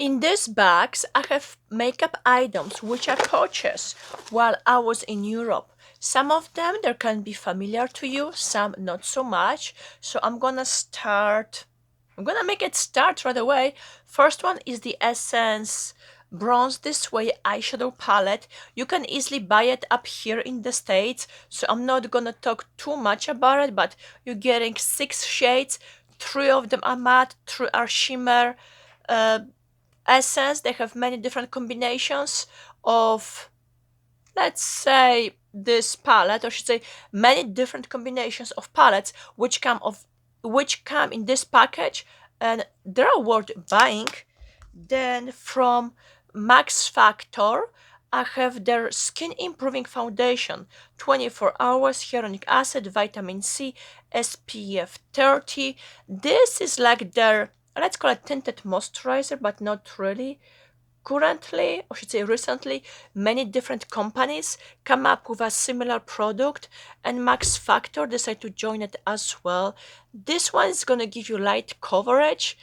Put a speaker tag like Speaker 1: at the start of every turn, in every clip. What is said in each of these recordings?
Speaker 1: In this box, I have makeup items which I purchased while I was in Europe. Some of them they can be familiar to you, some not so much. So I'm gonna make it start right away. First one is the Essence Bronze This Way eyeshadow palette. You can easily buy it up here in the States, so I'm not gonna talk too much about it, but you're getting 6 shades. 3 of them are matte, 3 are shimmer. Essence, they have many different combinations of, let's say, this palette, or should say many different combinations of palettes which come in this package, and they're worth buying. Then from Max Factor, I have their skin improving foundation, 24 hours hyaluronic acid, vitamin C, SPF 30. This is like their, let's call it tinted moisturizer, but not really. Currently, or should say recently, many different companies come up with a similar product, and Max Factor decided to join it as well. This one is gonna give you light coverage.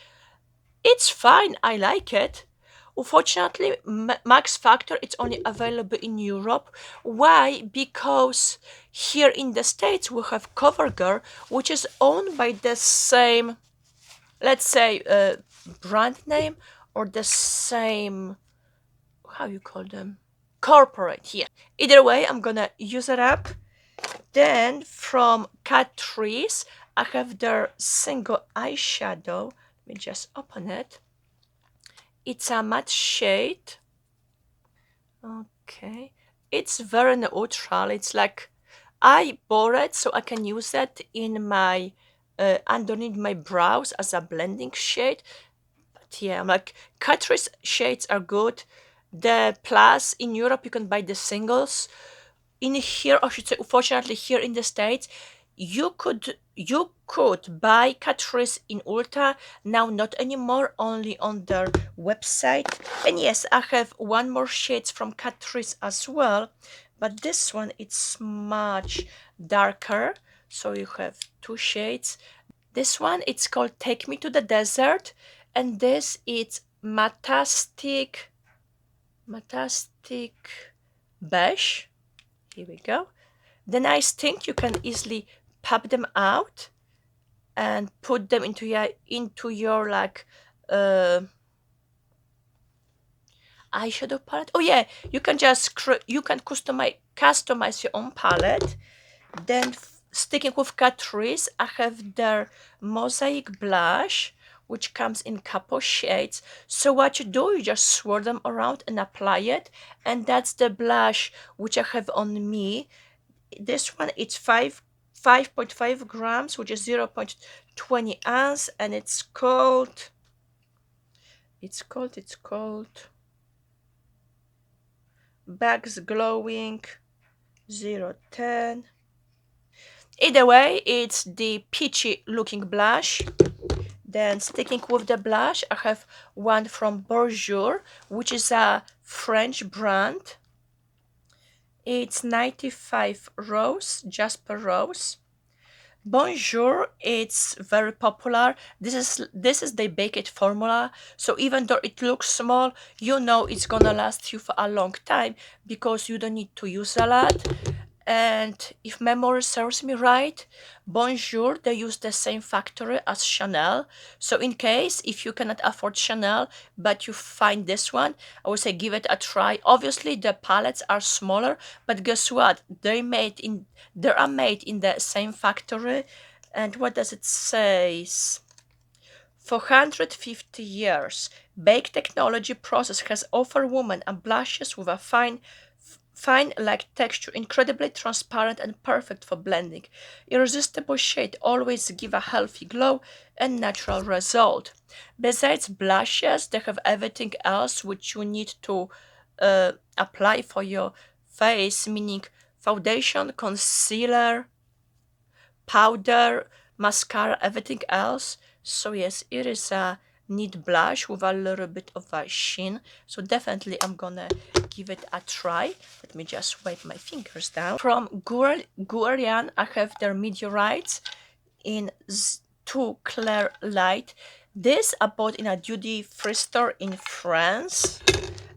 Speaker 1: It's fine, I like it. Unfortunately, Max Factor it's only available in Europe. Why? Because here in the States we have CoverGirl, which is owned by the same, let's say, brand name, or the same, how you call them, corporate. Yeah. Either way, I'm gonna use it up. Then from Catrice, I have their single eyeshadow. Let me just open it. It's a matte shade. Okay. It's very neutral. It's like I bought it so I can use it in my underneath my brows as a blending shade. But yeah, I'm like, Catrice shades are good. The plus in Europe you can buy the singles. In here, or I should say, unfortunately, here in the States, you could buy Catrice in Ulta. Now not anymore, only on their website. And yes, I have one more shades from Catrice as well, but this one it's much darker. So you have 2 shades. This one it's called Take Me to the Desert, and this is Matastic Beige. Here we go. The nice thing, you can easily pop them out and put them into your like eyeshadow palette. Oh yeah, you can just customize your own palette. Then sticking with Catrice, I have their Mosaic Blush, which comes in couple shades. So what you do, you just swirl them around and apply it, and that's the blush which I have on me. This one it's 5.5 grams, which is 0.20 ounce, and it's called Bags Glowing 010. Either way, it's the peachy looking blush. Then sticking with the blush, I have one from Bonjour, which is a French brand. It's 95 Rose, Jasper Rose. Bonjour, it's very popular. This is the baked formula. So even though it looks small, you know it's gonna last you for a long time because you don't need to use a lot. And if memory serves me right, Bonjour, they use the same factory as Chanel. So in case if you cannot afford Chanel, but you find this one, I would say give it a try. Obviously the palettes are smaller, but guess what? They are made in the same factory. And what does it say? For 150 years, Bake Technology process has offered women a blushes with a fine like texture, incredibly transparent and perfect for blending. Irresistible shade always give a healthy glow and natural result. Besides blushes, they have everything else which you need to apply for your face, meaning foundation, concealer, powder, mascara, everything else. So yes, it is a neat blush with a little bit of a sheen. So definitely I'm gonna give it a try. Let me just wipe my fingers down. From Guerlain, I have their Meteorites in 2 Clear Light. This I bought in a duty-free store in France,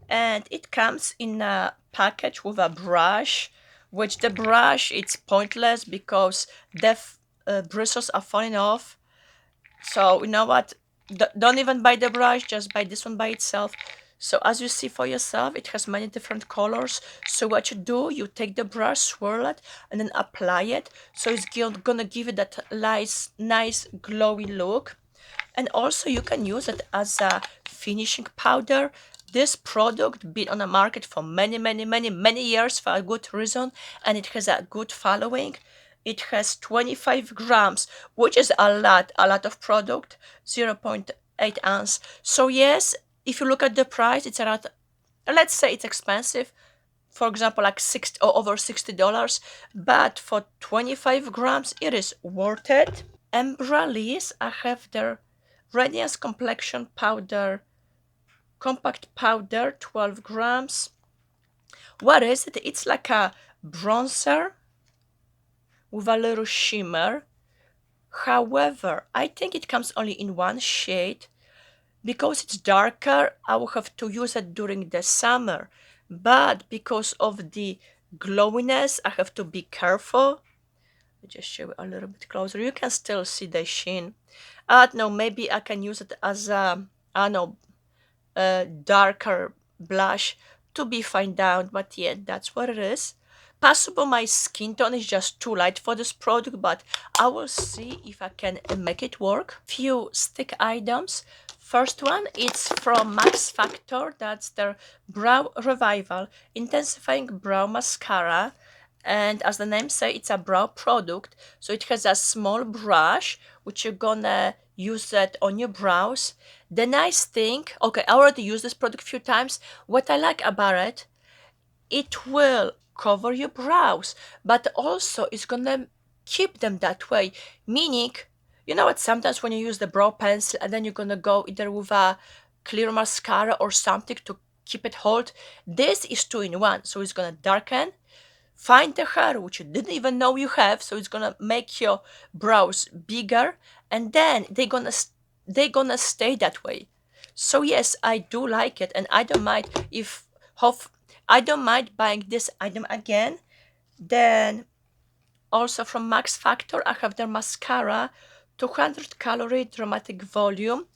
Speaker 1: and it comes in a package with a brush, which the brush it's pointless because the bristles are falling off. So you know what? Don't even buy the brush, just buy this one by itself. So as you see for yourself, it has many different colors. So what you do, you take the brush, swirl it, and then apply it. So it's gonna give it that nice glowy look. And also you can use it as a finishing powder. This product been on the market for many years for a good reason, and it has a good following. It has 25 grams, which is a lot of product, 0.8 ounce. So yes, if you look at the price, it's around, let's say it's expensive, for example, like 60 or over $60, but for 25 grams, it is worth it. Embryolisse, I have their Radiance Complexion Powder, Compact Powder, 12 grams. What is it? It's like a bronzer with a little shimmer. However, I think it comes only in one shade. Because it's darker, I will have to use it during the summer. But because of the glowiness, I have to be careful. Let me just show you a little bit closer. You can still see the sheen. I don't know, maybe I can use it as a, I don't know, a darker blush to be found out, but yeah, that's what it is. Possible my skin tone is just too light for this product, but I will see if I can make it work. Few stick items. First one, it's from Max Factor. That's their Brow Revival Intensifying Brow Mascara. And as the name says, it's a brow product. So it has a small brush, which you're gonna use it on your brows. The nice thing, okay, I already used this product a few times. What I like about it, it will cover your brows, but also it's gonna keep them that way. Meaning, you know what, sometimes when you use the brow pencil and then you're gonna go either with a clear mascara or something to keep it hold, this is two in one. So it's gonna darken, find the hair which you didn't even know you have, so it's gonna make your brows bigger, and then they're gonna stay that way. So yes, I do like it, and I don't mind if I don't mind buying this item again. Then also from Max Factor, I have their mascara, 200 calorie dramatic volume.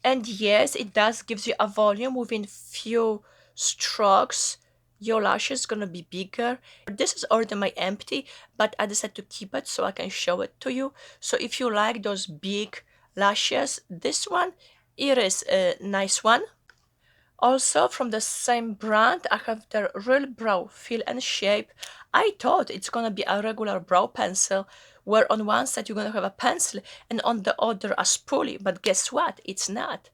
Speaker 1: And yes, it does gives you a volume within few strokes. Your lash is gonna be bigger. This is already my empty, but I decided to keep it so I can show it to you. So if you like those big lashes, this one, it is a nice one. Also from the same brand, I have the Real Brow Fill and Shape. I thought it's gonna be a regular brow pencil, where on one side you're gonna have a pencil and on the other a spoolie, but guess what? It's not.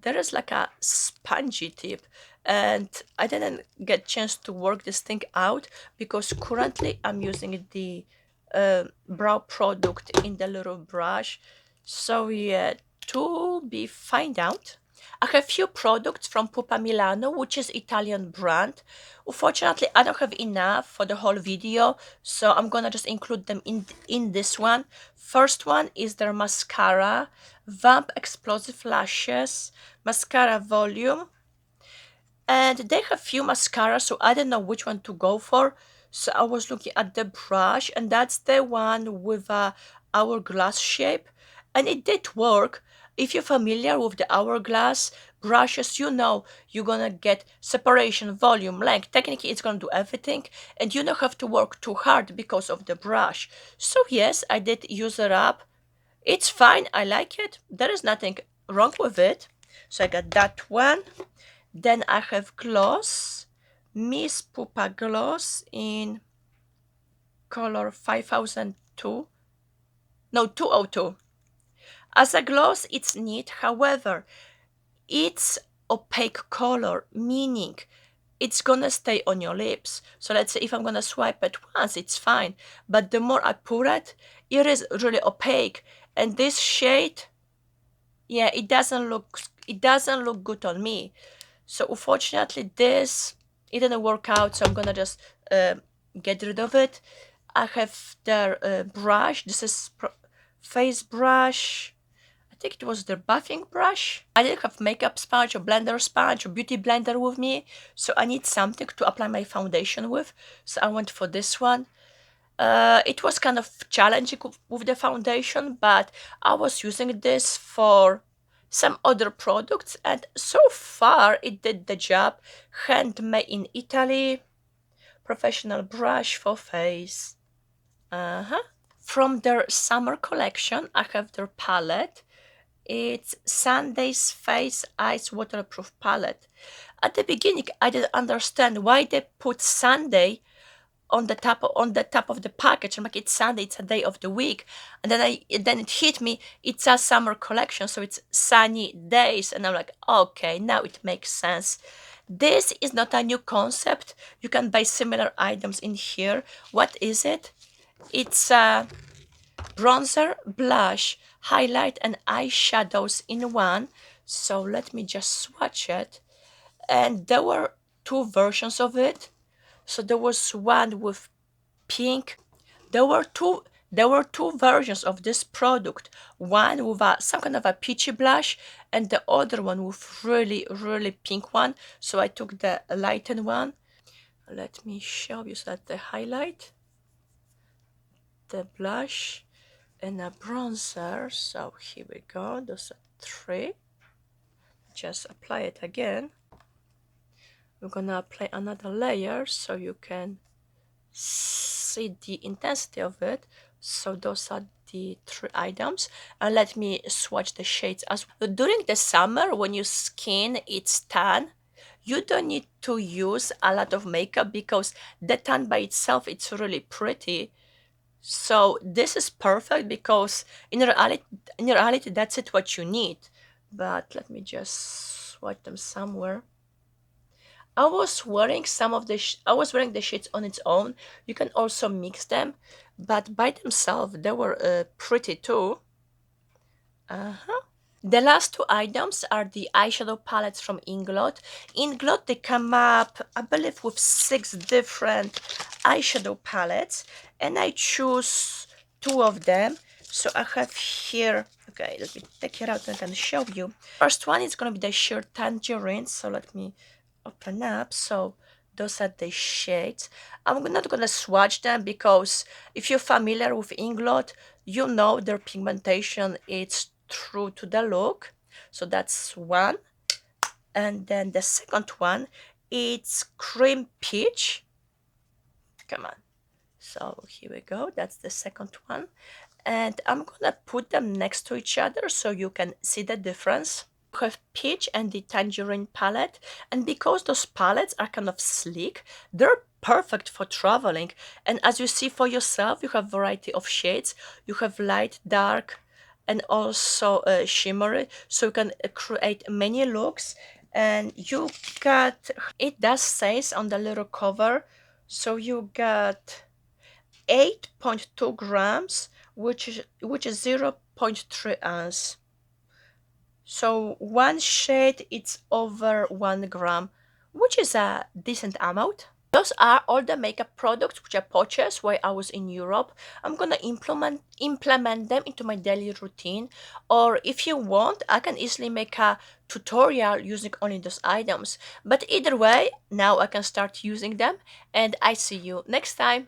Speaker 1: There is like a spongy tip, and I didn't get chance to work this thing out because currently I'm using the brow product in the little brush. So yeah, to be find out. I have few products from Pupa Milano, which is Italian brand. Unfortunately, I don't have enough for the whole video, so I'm gonna just include them in this one. First one is their mascara, Vamp Explosive Lashes, Mascara Volume. And they have few mascaras, so I don't know which one to go for. So I was looking at the brush, and that's the one with a hourglass shape, and it did work. If you're familiar with the hourglass brushes, you know you're gonna get separation, volume, length. Technically, it's gonna do everything, and you don't have to work too hard because of the brush. So yes, I did use it up. It's fine. I like it. There is nothing wrong with it. So I got that one. Then I have gloss, Miss Pupa gloss in color 5002. No, 202. As a gloss, it's neat. However, it's opaque color, meaning it's gonna stay on your lips. So let's say if I'm gonna swipe it once, it's fine. But the more I pour it, it is really opaque. And this shade, yeah, it doesn't look good on me. So unfortunately, this it didn't work out. So I'm gonna just get rid of it. I have their brush. This is face brush. I think it was the buffing brush. I didn't have makeup sponge or blender sponge or beauty blender with me, so I need something to apply my foundation with. So I went for this one. It was kind of challenging with the foundation, but I was using this for some other products, and so far it did the job. Handmade in Italy, professional brush for face. From their summer collection, I have their palette. It's Sunday's Face Ice Waterproof Palette. At the beginning, I didn't understand why they put Sunday on the top of the package. I'm like, it's Sunday, it's a day of the week. And then it hit me, it's a summer collection, so it's sunny days. And I'm like, okay, now it makes sense. This is not a new concept. You can buy similar items in here. What is it? It's a bronzer, blush, highlight, and eyeshadows in one. So let me just swatch it. And there were two versions of it. So there was one with pink. There were two versions of this product. One with some kind of a peachy blush, and the other one with really pink one. So I took the lightened one. Let me show you. So that's the highlight, the blush, and a bronzer. So here we go. Those are three. Just apply it again. We're gonna apply another layer so you can see the intensity of it. So those are the three items, and let me swatch the shades as well. During the summer, when your skin is tan, you don't need to use a lot of makeup because the tan by itself, it's really pretty. So this is perfect because in reality that's it what you need. But let me just swatch them somewhere. I was wearing the shades on its own. You can also mix them, but by themselves they were pretty too. The last two items are the eyeshadow palettes from Inglot. Inglot, they come up, I believe, with 6 different eyeshadow palettes, and I choose 2 of them. So I have here, okay, let me take it out and I can show you. First one is going to be the sheer tangerine, so let me open up. So those are the shades. I'm not gonna swatch them because if you're familiar with Inglot, you know their pigmentation is true to the look. So that's one. And then the second one, it's cream peach. Come on. So here we go. That's the second one. And I'm gonna put them next to each other so you can see the difference. Have peach and the tangerine palette, and because those palettes are kind of sleek, they're perfect for traveling. And as you see for yourself, you have variety of shades. You have light, dark, and also shimmery, so you can create many looks. And you got, it does says on the little cover, so you got 8.2 grams, which is 0.3 ounce. So one shade, it's over 1 gram, which is a decent amount. Those are all the makeup products which I purchased while I was in Europe. I'm gonna implement them into my daily routine, or if you want, I can easily make a tutorial using only those items. But either way, now I can start using them, and I see you next time.